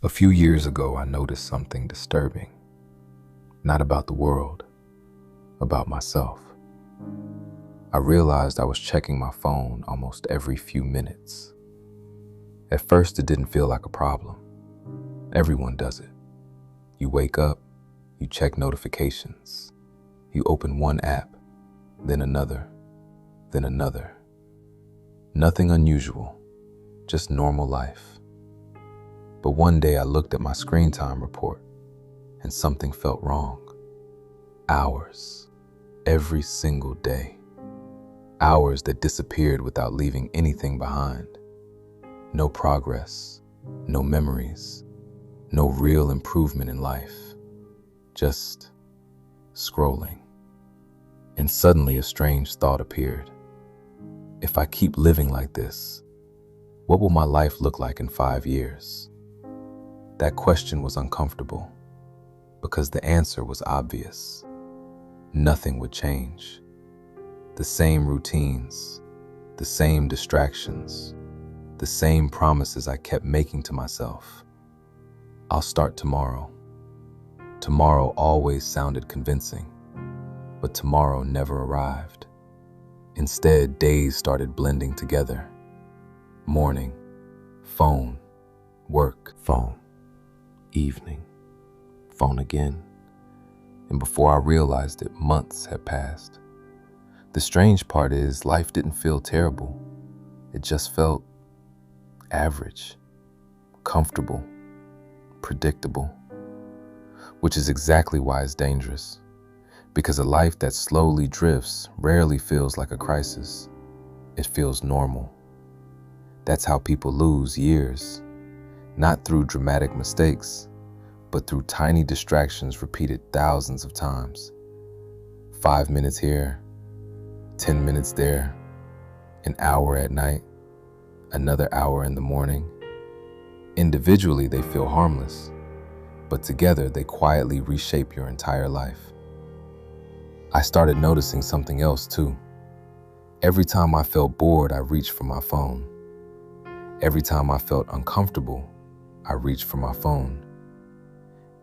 A few years ago, I noticed something disturbing. Not about the world, about myself. I realized I was checking my phone almost every few minutes. At first, it didn't feel like a problem. Everyone does it. You wake up, you check notifications. You open one app, then another, then another. Nothing unusual, just normal life. But one day I looked at my screen time report and something felt wrong. Hours, every single day. Hours that disappeared without leaving anything behind. No progress, no memories, no real improvement in life. Just scrolling. And suddenly a strange thought appeared. If I keep living like this, what will my life look like in 5 years? That question was uncomfortable because the answer was obvious. Nothing would change. The same routines, the same distractions, the same promises I kept making to myself. I'll start tomorrow. Tomorrow always sounded convincing, but tomorrow never arrived. Instead, days started blending together. Morning, phone, work, phone, evening, phone again. And before I realized it, months had passed. The strange part is, life didn't feel terrible. It just felt average, comfortable, predictable, which is exactly why it's dangerous. Because a life that slowly drifts rarely feels like a crisis. It feels normal. That's how people lose years, not through dramatic mistakes, but through tiny distractions repeated thousands of times. 5 minutes here, 10 minutes there, an hour at night, another hour in the morning. Individually, they feel harmless, but together they quietly reshape your entire life. I started noticing something else too. Every time I felt bored, I reached for my phone. Every time I felt uncomfortable, I reached for my phone.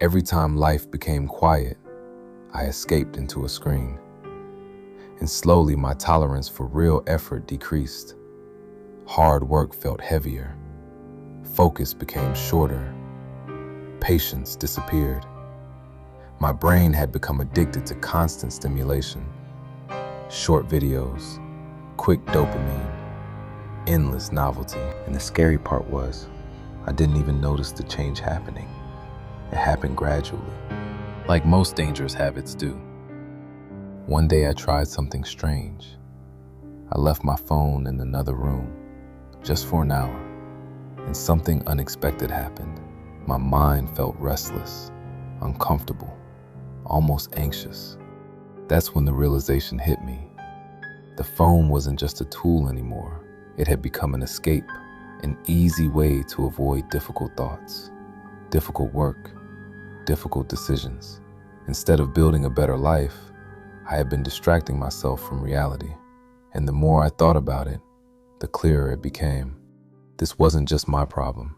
Every time life became quiet, I escaped into a screen. And slowly my tolerance for real effort decreased. Hard work felt heavier. Focus became shorter. Patience disappeared. My brain had become addicted to constant stimulation. Short videos, quick dopamine, endless novelty. And the scary part was, I didn't even notice the change happening. It happened gradually, like most dangerous habits do. One day I tried something strange. I left my phone in another room, just for an hour, and something unexpected happened. My mind felt restless, uncomfortable, almost anxious. That's when the realization hit me. The phone wasn't just a tool anymore. It had become an escape, an easy way to avoid difficult thoughts, difficult work, difficult decisions. Instead of building a better life, I had been distracting myself from reality. And the more I thought about it, the clearer it became. This wasn't just my problem.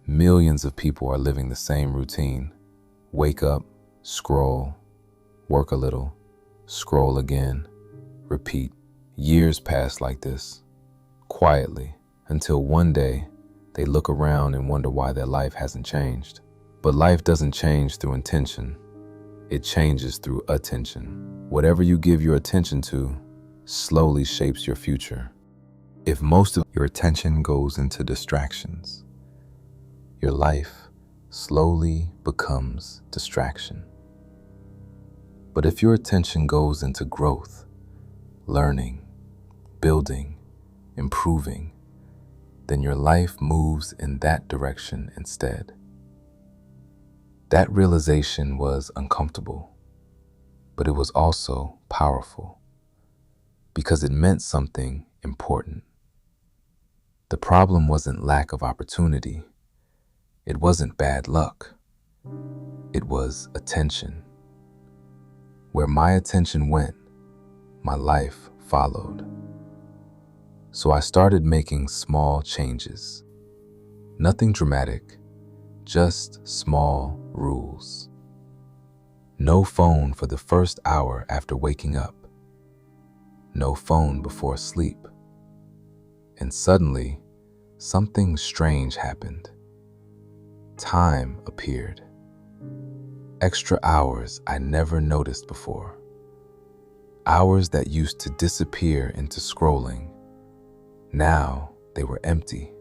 Millions of people are living the same routine. Wake up, scroll, work a little, scroll again, repeat. Years pass like this, quietly, until one day they look around and wonder why their life hasn't changed. But life doesn't change through intention. It changes through attention. Whatever you give your attention to slowly shapes your future. If most of your attention goes into distractions, your life slowly becomes distraction. But if your attention goes into growth, learning, building, improving, then your life moves in that direction instead. That realization was uncomfortable, but it was also powerful because it meant something important. The problem wasn't lack of opportunity. It wasn't bad luck. It was attention. Where my attention went, my life followed. So I started making small changes. Nothing dramatic, Just small rules. No phone for the first hour after waking up. No phone before sleep. And suddenly, something strange happened. Time appeared. Extra hours I never noticed before. Hours that used to disappear into scrolling. Now they were empty.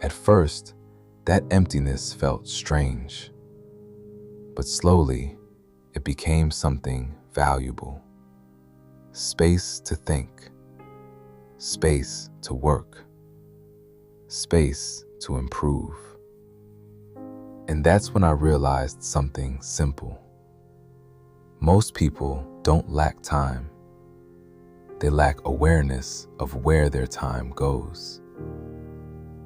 At first, that emptiness felt strange. But slowly, it became something valuable. Space to think. Space to work. Space to improve. And that's when I realized something simple. Most people don't lack time. They lack awareness of where their time goes.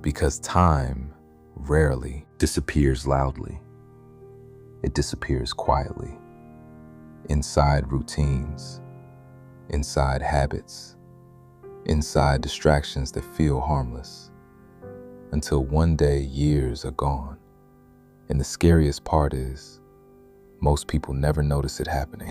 Because time rarely disappears loudly. It disappears quietly, inside routines, inside habits, inside distractions that feel harmless, until one day years are gone. And the scariest part is, most people never notice it happening.